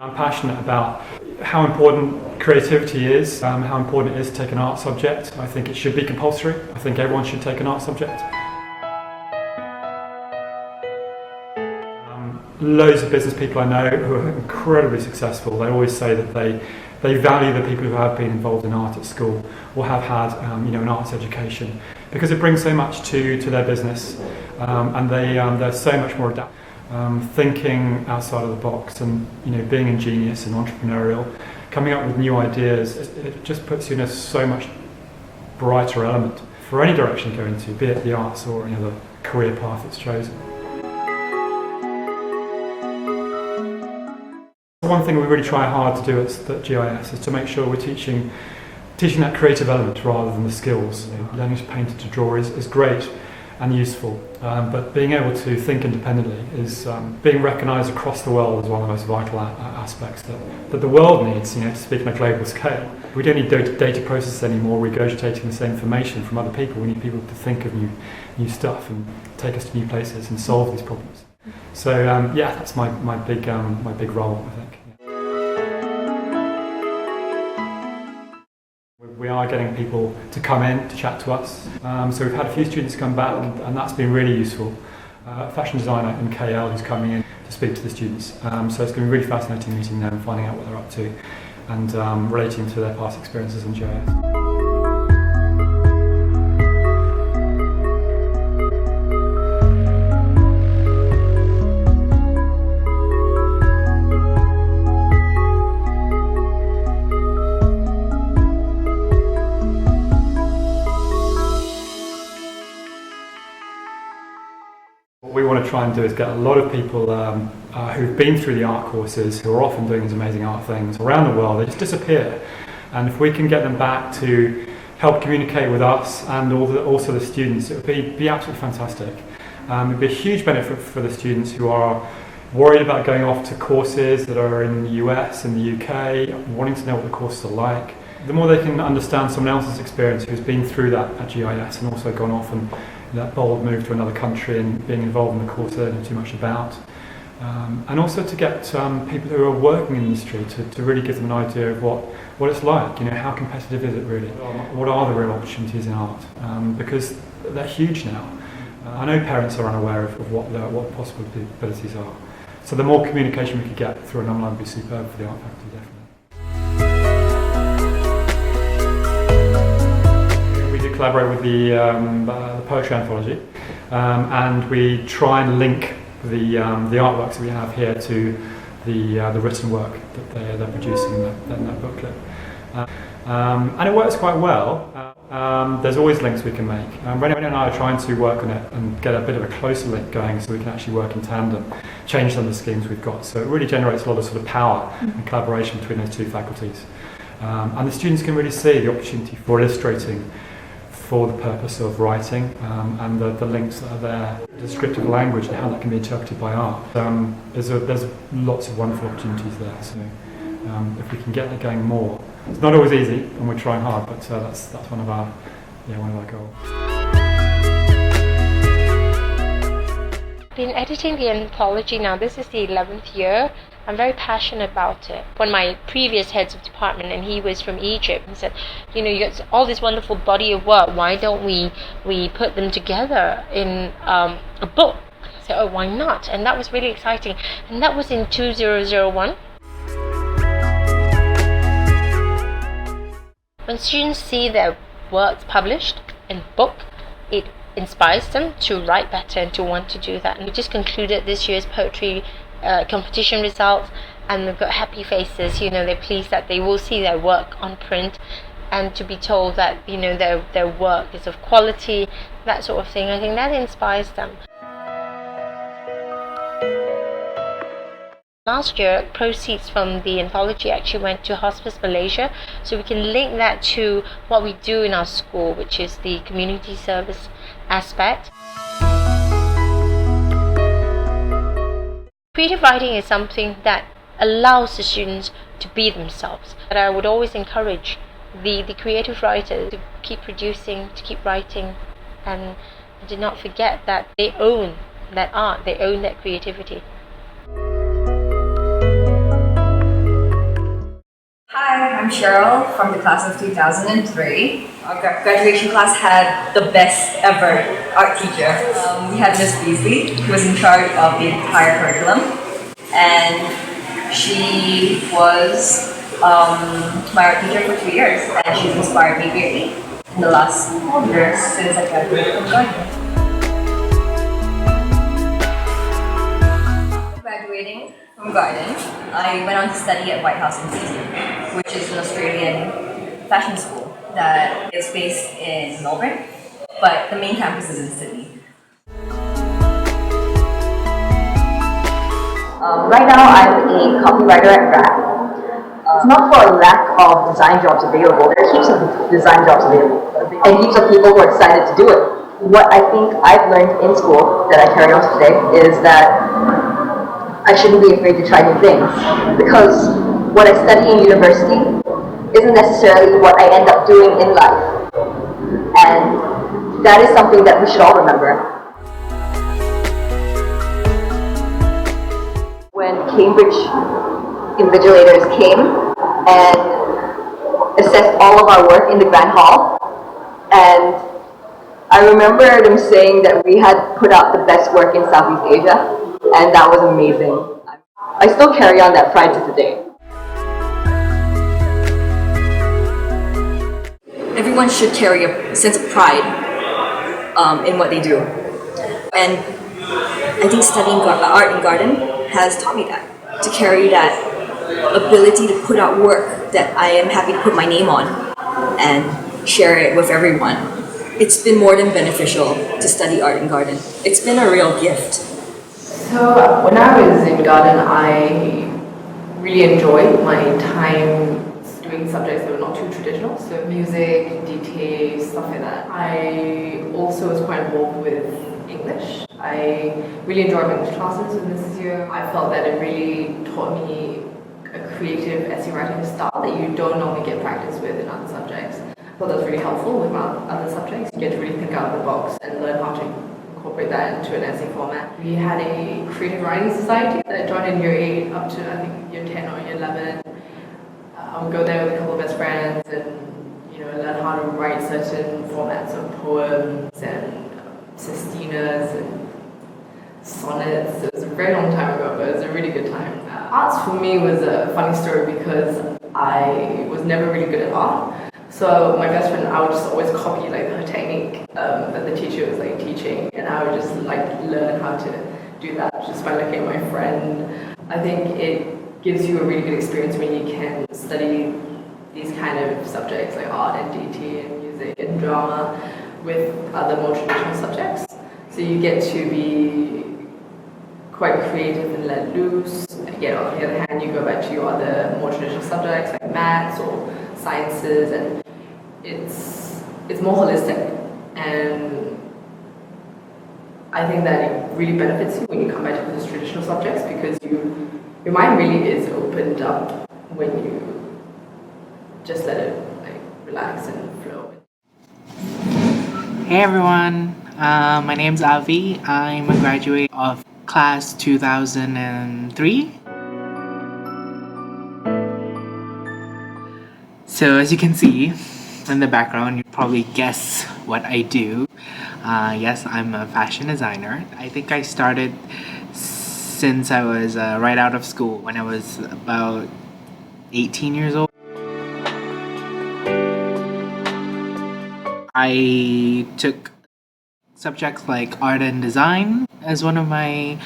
I'm passionate about how important creativity is, how important it is to take an art subject. I think it should be compulsory. I think everyone should take an art subject. Loads of business people I know who are incredibly successful, they always say that they value the people who have been involved in art at school or have had an arts education, because it brings so much to their business, and they're so much more adaptable. Thinking outside of the box and being ingenious and entrepreneurial, coming up with new ideas, it just puts you in a so much brighter element for any direction you go into, be it the arts or any other career path that's chosen. One thing we really try hard to do at GIS is to make sure we're teaching that creative element rather than the skills. Learning to paint and to draw is great and useful, but being able to think independently is being recognised across the world as one of the most vital aspects that the world needs, to speak on a global scale. We don't need data processes anymore regurgitating the same information from other people. We need people to think of new stuff and take us to new places and solve these problems. So that's my big role, I think. We are getting people to come in to chat to us. So we've had a few students come back, and that's been really useful. A fashion designer in KL who's coming in to speak to the students. So it's going to be really fascinating meeting them, finding out what they're up to, and relating to their past experiences in GIS. What we want to try and do is get a lot of people who've been through the art courses, who are often doing these amazing art things around the world. They just disappear, and if we can get them back to help communicate with us and also the students, it would be absolutely fantastic. It would be a huge benefit for the students who are worried about going off to courses that are in the US, in the UK, wanting to know what the courses are like. The more they can understand someone else's experience who's been through that at GIS and also gone off and that bold move to another country and being involved in the course they don't know too much about. And also to get people who are working in the industry to really give them an idea of what it's like, how competitive is it really? What are the real opportunities in art? Because they're huge now. I know parents are unaware of what possibilities are. So the more communication we could get through an online would be superb for the art faculty, definitely. Collaborate with the poetry anthology, and we try and link the artworks that we have here to the written work that they're producing in that booklet, and it works quite well. There's always links we can make. Rennie and I are trying to work on it and get a bit of a closer link going so we can actually work in tandem, change some of the schemes we've got. So it really generates a lot of sort of power and collaboration between those two faculties, and the students can really see the opportunity for illustrating for the purpose of writing, and the links that are there, descriptive language and how that can be interpreted by art. There's lots of wonderful opportunities there, so if we can get that going more. It's not always easy and we're trying hard, but that's one of our goals. Been editing the anthology now, this is the 11th year. I'm very passionate about it. One of my previous heads of department, and he was from Egypt, he said, you got all this wonderful body of work, why don't we put them together in a book? I said, oh, why not? And that was really exciting. And that was in 2001. When students see their works published in book, it inspires them to write better and to want to do that. And we just concluded this year's poetry competition results, and they've got happy faces. They're pleased that they will see their work on print, and to be told that their work is of quality, that sort of thing. I think that inspires them. Last year, proceeds from the anthology actually went to Hospice Malaysia, so we can link that to what we do in our school, which is the community service aspect. Creative writing is something that allows the students to be themselves. But I would always encourage the creative writers to keep producing, to keep writing, and do not forget that they own that art, they own that creativity. Hi, I'm Cheryl from the class of 2003. Our graduation class had the best ever art teacher. We had Miss Beasley, who was in charge of the entire curriculum, and she was my art teacher for 2 years, and she's inspired me greatly in the last years since I graduated from Garden. Graduating from Garden, I went on to study at White House Institute, which is an Australian fashion school that is based in Melbourne, but the main campus is in Sydney. Right now, I'm a copywriter at RAP. It's not for a lack of design jobs available. There are heaps of design jobs available, and heaps of people who are excited to do it. What I think I've learned in school that I carry on today is that I shouldn't be afraid to try new things, because what I study in university isn't necessarily what I end up doing in life. And that is something that we should all remember. When Cambridge invigilators came and assessed all of our work in the Grand Hall, and I remember them saying that we had put out the best work in Southeast Asia, and that was amazing. I still carry on that pride to today. Everyone should carry a sense of pride in what they do. And I think studying art in Garden has taught me that, to carry that ability to put out work that I am happy to put my name on and share it with everyone. It's been more than beneficial to study art in Garden. It's been a real gift. So when I was in Garden, I really enjoyed my time doing subjects that were not too traditional, so music, DT, stuff like that. I also was quite involved with English. I really enjoyed my English classes in this year. I felt that it really taught me a creative essay writing style that you don't normally get practice with in other subjects. I thought that was really helpful with my other subjects. You get to really think out of the box and learn how to incorporate that into an essay format. We had a creative writing society that I joined in year 8 up to I think year 10 or year 11. I would go there with a couple of best friends and learn how to write certain formats of poems and sestinas and sonnets. It was a very long time ago, but it was a really good time. Arts for me was a funny story because I was never really good at art. So my best friend, I would just always copy her technique that the teacher was teaching, and I would just learn how to do that just by looking at my friend. I think it gives you a really good experience when you can study these kind of subjects like art and DT and music and drama with other more traditional subjects. So you get to be quite creative and let loose. Yet on the other hand, you go back to your other more traditional subjects like maths or sciences, and it's more holistic, and I think that it really benefits you when you come back to those traditional subjects, because your mind really is opened up when you just let it relax and flow. Hey everyone, my name's Avi. I'm a graduate of class 2003. So as you can see in the background, you probably guess what I do. Yes, I'm a fashion designer. I think I started since I was right out of school, when I was about 18 years old. I took subjects like art and design as one of my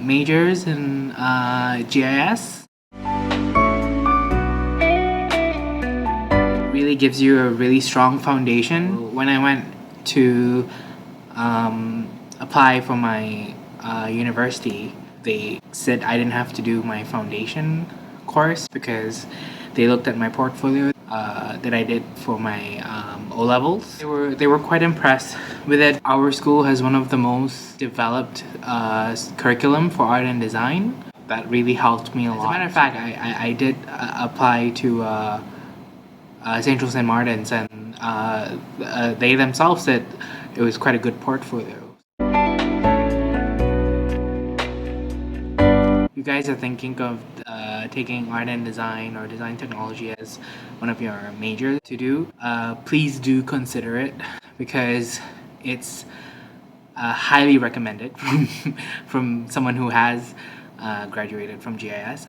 majors in GIS. Really gives you a really strong foundation. When I went to apply for my university, they said I didn't have to do my foundation course because they looked at my portfolio that I did for my O-levels. They were quite impressed with it. Our school has one of the most developed curriculum for art and design. That really helped me a lot. As a matter of fact, I did apply to St. Martin's, and they themselves said it was quite a good portfolio. you guys are thinking of taking art and design or design technology as one of your majors to do, please do consider it, because it's highly recommended from someone who has graduated from GIS.